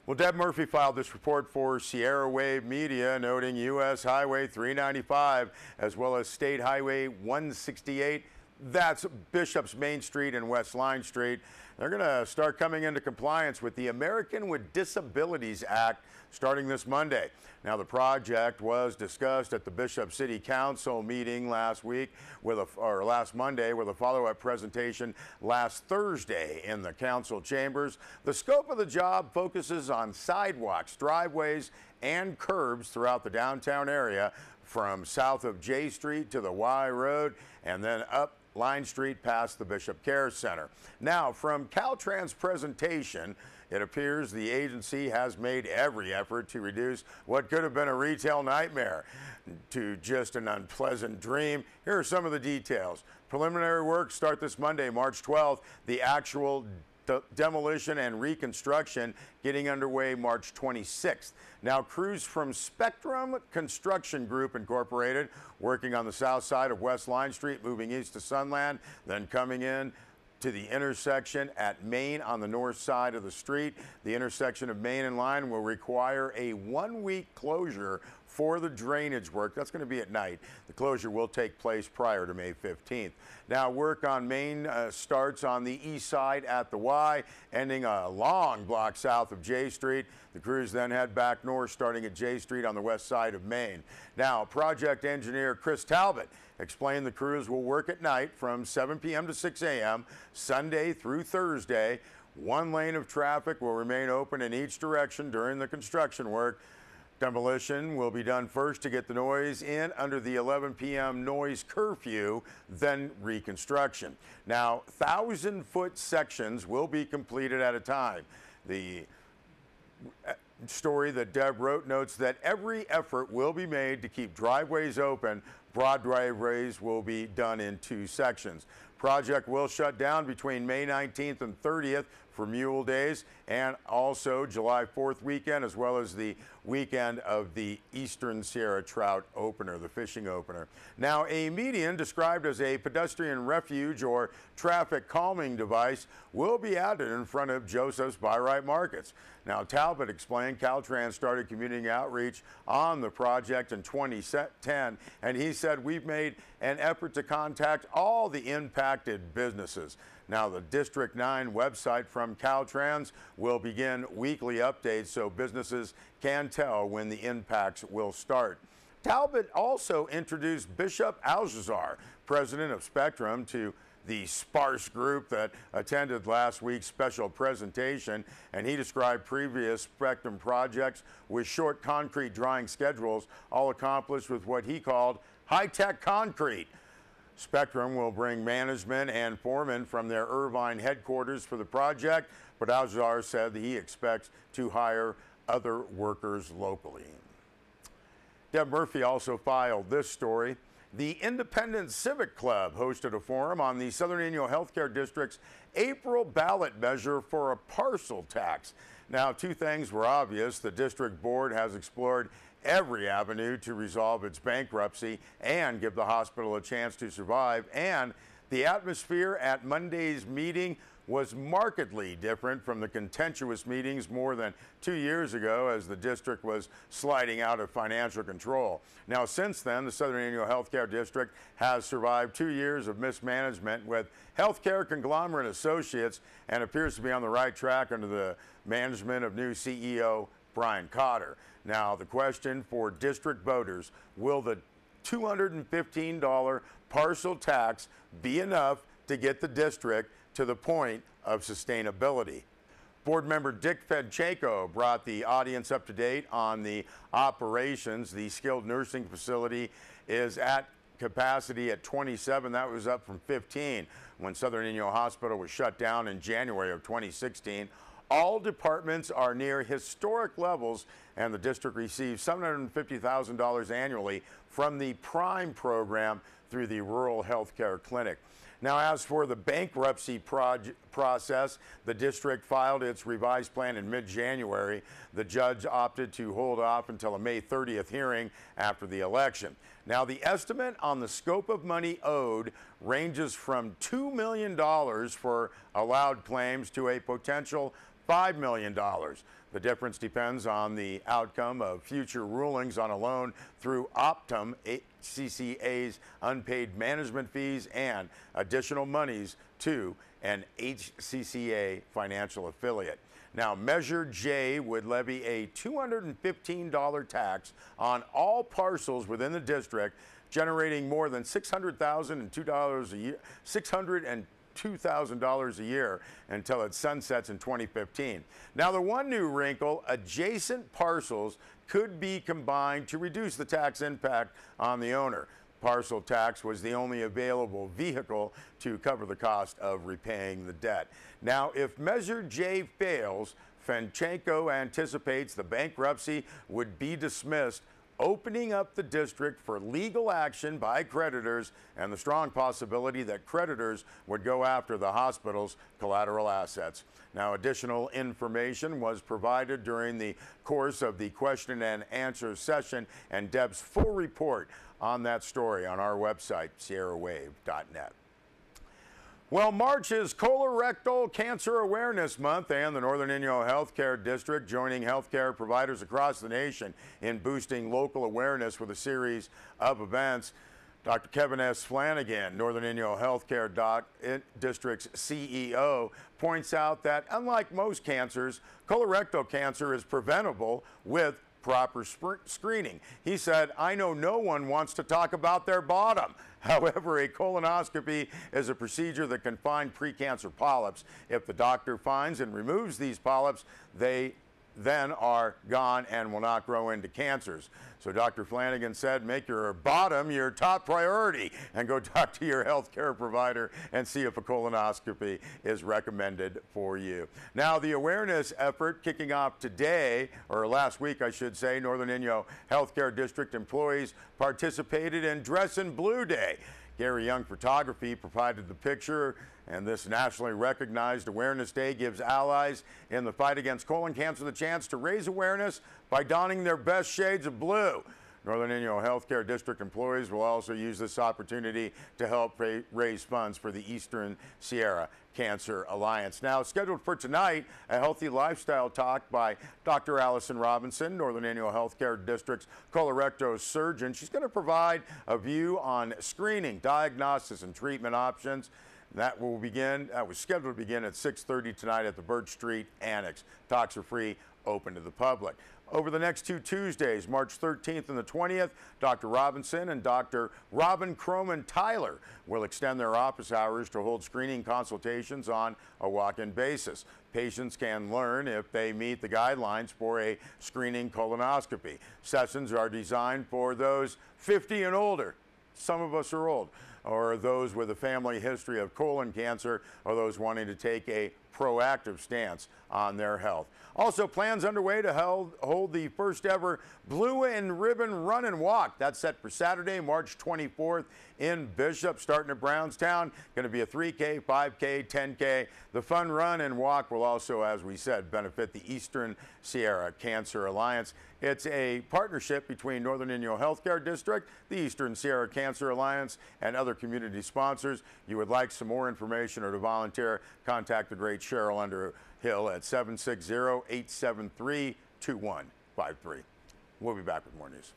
Well, Deb Murphy filed this report for Sierra Wave Media, noting U.S. Highway 395 as well as State Highway 168. That's Bishop's Main Street and West Line Street. They're going to start coming into compliance with the American with Disabilities Act starting this Monday. Now, the project was discussed at the Bishop City Council meeting last Monday with a follow-up presentation last Thursday in the council chambers. The scope of the job focuses on sidewalks, driveways, and curbs throughout the downtown area from south of J Street to the Y Road and then up Line Street past the Bishop Care Center. Now, from Caltrans' presentation, it appears the agency has made every effort to reduce what could have been a retail nightmare to just an unpleasant dream. Here are some of the details. Preliminary work start this Monday, March 12th. The actual demolition and reconstruction getting underway March 26th. Now, crews from Spectrum Construction Group Incorporated working on the south side of West Line Street, moving east to Sunland, then coming in to the intersection at Main on the north side of the street. The intersection of Main and Line will require a one-week closure for the drainage work. That's going to be at night. The closure will take place prior to May 15th. Now, work on Main starts on the east side at the Y, ending a long block south of J Street. The crews then head back north, starting at J Street on the west side of Main. Now, project engineer Chris Talbot explained the crews will work at night from 7 p.m. to 6 a.m., Sunday through Thursday. One lane of traffic will remain open in each direction during the construction work. Demolition will be done first to get the noise in under the 11 p.m. noise curfew, then reconstruction. Now, 1,000-foot sections will be completed at a time. The story that Deb wrote notes that every effort will be made to keep driveways open. Broad driveways will be done in 2 sections. Project will shut down between May 19th and 30th for Mule Days and also July 4th weekend, as well as the weekend of the Eastern Sierra Trout opener, the fishing opener. Now, a median described as a pedestrian refuge or traffic calming device will be added in front of Joseph's Buy Right Markets. Now, Talbot explained Caltrans started community outreach on the project in 2010, and he said, we've made an effort to contact all the impacted businesses. Now, the District 9 website from Caltrans will begin weekly updates so businesses can tell when the impacts will start. Talbot also introduced Bishop Alcazar, president of Spectrum, to the sparse group that attended last week's special presentation, and he described previous Spectrum projects with short concrete drying schedules, all accomplished with what he called high-tech concrete. Spectrum will bring management and foremen from their Irvine headquarters for the project, but Alcazar said that he expects to hire other workers locally. Deb Murphy also filed this story. The Independent Civic Club hosted a forum on the Southern Inyo Healthcare District's April ballot measure for a parcel tax. Now, 2 things were obvious. The district board has explored every avenue to resolve its bankruptcy and give the hospital a chance to survive, and the atmosphere at Monday's meeting was markedly different from the contentious meetings more than 2 years ago as the district was sliding out of financial control. Now, since then, the Southern Inyo Healthcare District has survived 2 years of mismanagement with healthcare conglomerate associates and appears to be on the right track under the management of new CEO Brian Cotter. Now, the question for district voters, will the $215 parcel tax be enough to get the district to the point of sustainability? Board member Dick Fedchenko brought the audience up to date on the operations. The skilled nursing facility is at capacity at 27. That was up from 15 when Southern Inyo Hospital was shut down in January of 2016. All departments are near historic levels, and the district receives $750,000 annually from the PRIME program through the Rural Health Care Clinic. Now, as for the bankruptcy process, the district filed its revised plan in mid-January. The judge opted to hold off until a May 30th hearing after the election. Now, the estimate on the scope of money owed ranges from $2 million for allowed claims to a potential $5 million. The difference depends on the outcome of future rulings on a loan through Optum, HCCA's unpaid management fees, and additional monies to an HCCA financial affiliate. Now, Measure J would levy a $215 tax on all parcels within the district, generating more than $602 a year, $602,000 a year until it sunsets in 2015. Now, the one new wrinkle, adjacent parcels could be combined to reduce the tax impact on the owner. Parcel tax was the only available vehicle to cover the cost of repaying the debt. Now, if Measure J fails, Fenchenko anticipates the bankruptcy would be dismissed, opening up the district for legal action by creditors and the strong possibility that creditors would go after the hospital's collateral assets. Now, additional information was provided during the course of the question and answer session, and Deb's full report on that story on our website, sierrawave.net. Well, March is Colorectal Cancer Awareness Month, and the Northern Inyo Healthcare District joining healthcare providers across the nation in boosting local awareness with a series of events. Dr. Kevin S. Flanagan, Northern Inyo Healthcare District's CEO, points out that unlike most cancers, colorectal cancer is preventable with proper screening. He said, "I know no one wants to talk about their bottom. However, a colonoscopy is a procedure that can find precancer polyps. If the doctor finds and removes these polyps, they then are gone and will not grow into cancers." So Dr. Flanagan said, make your bottom your top priority and go talk to your healthcare provider and see if a colonoscopy is recommended for you. Now, the awareness effort kicking off today, or last week, I should say, Northern Inyo Healthcare District employees participated in Dress in Blue Day. Gary Young Photography provided the picture, and this nationally recognized Awareness Day gives allies in the fight against colon cancer the chance to raise awareness by donning their best shades of blue. Northern Inyo Healthcare District employees will also use this opportunity to help raise funds for the Eastern Sierra Cancer Alliance. Now, scheduled for tonight, a healthy lifestyle talk by Dr. Allison Robinson, Northern Inyo Healthcare District's colorectal surgeon. She's going to provide a view on screening, diagnosis, and treatment options. That was scheduled to begin at 6:30 tonight at the Birch Street Annex. Talks are free, open to the public. Over the next 2 Tuesdays, March 13th and the 20th, Dr. Robinson and Dr. Robin Croman Tyler will extend their office hours to hold screening consultations on a walk-in basis. Patients can learn if they meet the guidelines for a screening colonoscopy. Sessions are designed for those 50 and older. Some of us are old, or those with a family history of colon cancer, or those wanting to take a proactive stance on their health. Also, plans underway to hold the first ever Blue and Ribbon Run and Walk. That's set for Saturday, March 24th in Bishop, starting at Brownstown. Going to be a 3K, 5K, 10K. The fun run and walk will also, as we said, benefit the Eastern Sierra Cancer Alliance. It's a partnership between Northern Inyo Healthcare District, the Eastern Sierra Cancer Alliance, and other community sponsors. You would like some more information or to volunteer, contact the great Cheryl Underhill at 760-873-2153. We'll be back with more news.